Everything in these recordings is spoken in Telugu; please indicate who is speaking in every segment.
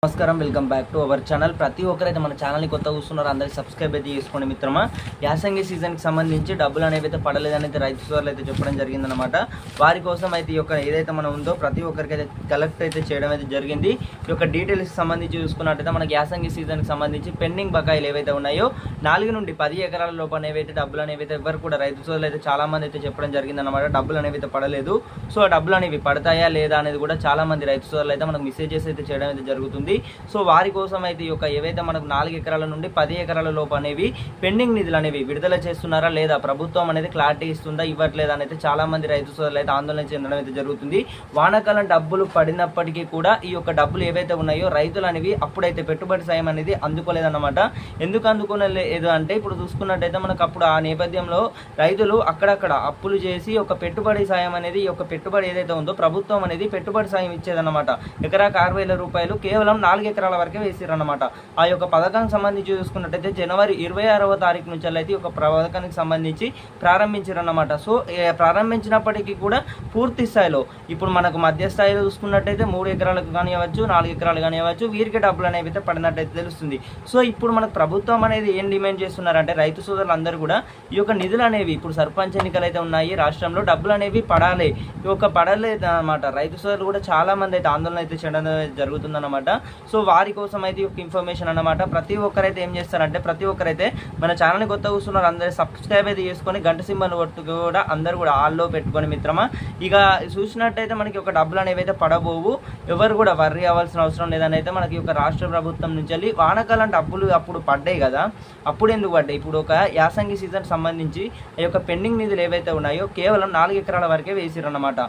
Speaker 1: నమస్కారం, welcome back to our channel. ప్రతి ఒక్కరైతే మన ఛానల్ని కొత్త చూస్తున్నారు, అందరికి సబ్స్క్రైబ్ అయితే చేసుకోండి మిత్రమా. యాసంగి సీజన్కి సంబంధించి డబ్బులు అనేవి అయితే పడలేదని అయితే రైతు సోదరులు అయితే చెప్పడం జరిగిందనమాట. వారి కోసం అయితే ఈ యొక్క ఏదైతే మనం ఉందో ప్రతి ఒక్కరికి అయితే కలెక్ట్ అయితే చేయడం అయితే జరిగింది. ఈ యొక్క డీటెయిల్స్కి సంబంధించి చూసుకున్నట్టయితే మనకి యాసంగి సీజన్కి సంబంధించి పెండింగ్ బకాయిలు ఏవైతే ఉన్నాయో 4 నుండి 10 ఎకరాల లోపు అనేవి అయితే డబ్బులు అనేవి అయితే ఎవరు కూడా రైతు సోదరులు అయితే చాలామంది అయితే చెప్పడం జరిగిందనమాట. డబ్బులు అనేవి అయితే పడలేదు. సో ఆ డబ్బులు అనేవి పడతాయా లేదా అనేది కూడా చాలామంది రైతు సోదరులు అయితే మనకు మెసేజెస్ అయితే చేయడం అయితే జరుగుతుంది. సో వారి కోసం అయితే ఈ యొక్క ఏవైతే మనకు 4 ఎకరాల నుండి 10 ఎకరాల లోపు అనేవి పెండింగ్ నిధులు అనేవి విడుదల చేస్తున్నారా లేదా, ప్రభుత్వం అనేది క్లారిటీ ఇస్తుందా ఇవ్వట్లేదా అనేది చాలా మంది రైతు సోదరులు అయితే ఆందోళన చెందడం అయితే జరుగుతుంది. వానాకాలం డబ్బులు పడినప్పటికీ కూడా ఈ యొక్క డబ్బులు ఏవైతే ఉన్నాయో రైతులు అనేవి అప్పుడైతే పెట్టుబడి సాయం అనేది అందుకోలేదన్నమాట. ఎందుకు అందుకోలేదు అంటే ఇప్పుడు చూసుకున్నట్టయితే మనకు అప్పుడు ఆ నేపథ్యంలో రైతులు అక్కడక్కడ అప్పులు చేసి ఒక పెట్టుబడి సాయం అనేది, ఈ యొక్క పెట్టుబడి ఏదైతే ఉందో ప్రభుత్వం అనేది పెట్టుబడి సాయం ఇచ్చేదన్నమాట. ఎకరాకు 6,000 రూపాయలు కేవలం 4 ఎకరాల వరకే వేసిరన్నమాట. ఆ యొక్క పథకానికి సంబంధించి చూసుకున్నట్టయితే జనవరి 26వ తారీఖు నుంచి అయితే ఒక పథకానికి సంబంధించి ప్రారంభించారన్నమాట. సో ప్రారంభించినప్పటికీ కూడా పూర్తి స్థాయిలో ఇప్పుడు మనకు మధ్య స్థాయిలో చూసుకున్నట్టయితే 3 ఎకరాలకు కానివ్వచ్చు, 4 ఎకరాలు కానివ్వచ్చు, వీరికి డబ్బులు అనేవి అయితే పడినట్టయితే తెలుస్తుంది. సో ఇప్పుడు మనకు ప్రభుత్వం అనేది ఏం డిమాండ్ చేస్తున్నారంటే రైతు సోదరులు అందరూ కూడా ఈ యొక్క నిధులు అనేవి ఇప్పుడు సర్పంచ్ ఎన్నికలు అయితే ఉన్నాయి రాష్ట్రంలో, డబ్బులు అనేవి పడాలి. ఈ యొక్క పడలేదు అనమాట. రైతు సోదరులు కూడా చాలా మంది అయితే ఆందోళన అయితే చేయడం జరుగుతుందన్నమాట. సో వారి కోసం అయితే ఒక ఇన్ఫర్మేషన్ అన్నమాట. ప్రతి ఒక్కరైతే ఏం చేస్తారంటే ప్రతి ఒక్కరైతే మన ఛానల్ని కొత్త కూర్చున్నారు, అందరూ సబ్స్క్రైబ్ అయితే చేసుకొని గంట సింబల్ కొట్టు కూడా అందరూ కూడా ఆల్లో పెట్టుకొని మిత్రమా. ఇక చూసినట్టయితే మనకి ఒక డబ్బులు అనేవి అయితే పడబోవు, ఎవరు కూడా వర్రీ అవ్వాల్సిన అవసరం లేదని అయితే మనకి ఒక రాష్ట్ర ప్రభుత్వం నుంచి వెళ్ళి వానాకాలం డబ్బులు అప్పుడు పడ్డాయి కదా, అప్పుడు ఎందుకు పడ్డాయి? ఇప్పుడు ఒక యాసంగి సీజన్ సంబంధించి ఈ యొక్క పెండింగ్ నిధులు ఏవైతే ఉన్నాయో కేవలం 4 ఎకరాల వరకే వేసిరన్నమాట.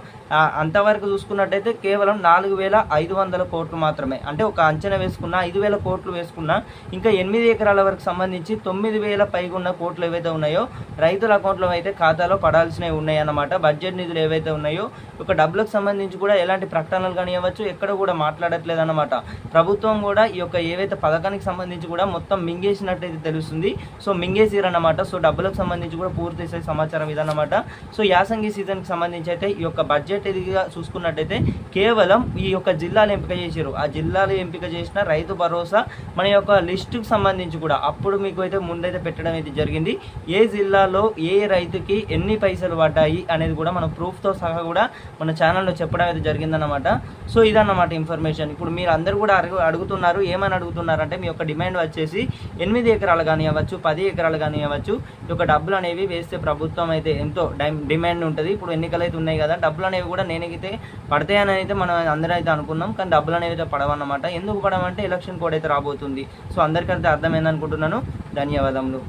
Speaker 1: అంతవరకు చూసుకున్నట్టయితే కేవలం 4,500 కోట్లు మాత్రమే, అంటే ఒక అంచనా వేసుకున్న 5,000 కోట్లు వేసుకున్నా ఇంకా 8 ఎకరాల వరకు సంబంధించి 9,000 పైగా ఉన్న కోట్లు ఏవైతే ఉన్నాయో రైతుల అకౌంట్లో అయితే ఖాతాలో పడాల్సినవి ఉన్నాయి అన్నమాట. బడ్జెట్ నిధులు ఏవైతే ఉన్నాయో ఒక డబ్బులకు సంబంధించి కూడా ఎలాంటి ప్రకటనలు కానివ్వచ్చు ఎక్కడ కూడా మాట్లాడట్లేదు అన్నమాట. ప్రభుత్వం కూడా ఈ యొక్క ఏవైతే పథకానికి సంబంధించి కూడా మొత్తం మింగేసినట్టయితే తెలుస్తుంది. సో మింగేసిరన్నమాట. సో డబ్బులకు సంబంధించి కూడా పూర్తి సమాచారం ఇదన్నమాట. సో యాసంగి సీజన్కి సంబంధించి అయితే ఈ యొక్క బడ్జెట్ ఇదిగా చూసుకున్నట్టయితే కేవలం ఈ యొక్క జిల్లాలు ఎంపిక చేశారు. ఆ జిల్లాలు ఎంపిక చేసిన రైతు భరోసా మన యొక్క లిస్టుకు సంబంధించి కూడా అప్పుడు మీకు అయితే ముందైతే పెట్టడం అయితే జరిగింది. ఏ జిల్లాలో ఏ రైతుకి ఎన్ని పైసలు పడ్డాయి అనేది కూడా మనం ప్రూఫ్తో సహా కూడా మన ఛానల్లో చెప్పడం అయితే జరిగిందన్నమాట. సో ఇదన్నమాట ఇన్ఫర్మేషన్. ఇప్పుడు మీరు అందరూ కూడా అడుగుతున్నారు, ఏమని అడుగుతున్నారంటే మీ యొక్క డిమాండ్ వచ్చేసి 8 ఎకరాలు కానివ్వచ్చు, 10 ఎకరాలు కానివ్వచ్చు, ఈ యొక్క డబ్బులు అనేవి వేస్తే ప్రభుత్వం అయితే ఎంతో డిమాండ్ ఉంటుంది. ఇప్పుడు ఎన్నికలు అయితే ఉన్నాయి కదా, డబ్బులు అనేవి కూడా నేనైతే పడతాయని అయితే మనం అందరూ అయితే అనుకున్నాం, కానీ డబ్బులు అనేవి అయితే పడవన్నమాట. ఎందుకు పడవంటే ఎలక్షన్ కోడ్ అయితే రాబోతుంది. సో అందరికైతే అర్థమైంది అనుకుంటున్నాను. ధన్యవాదములు.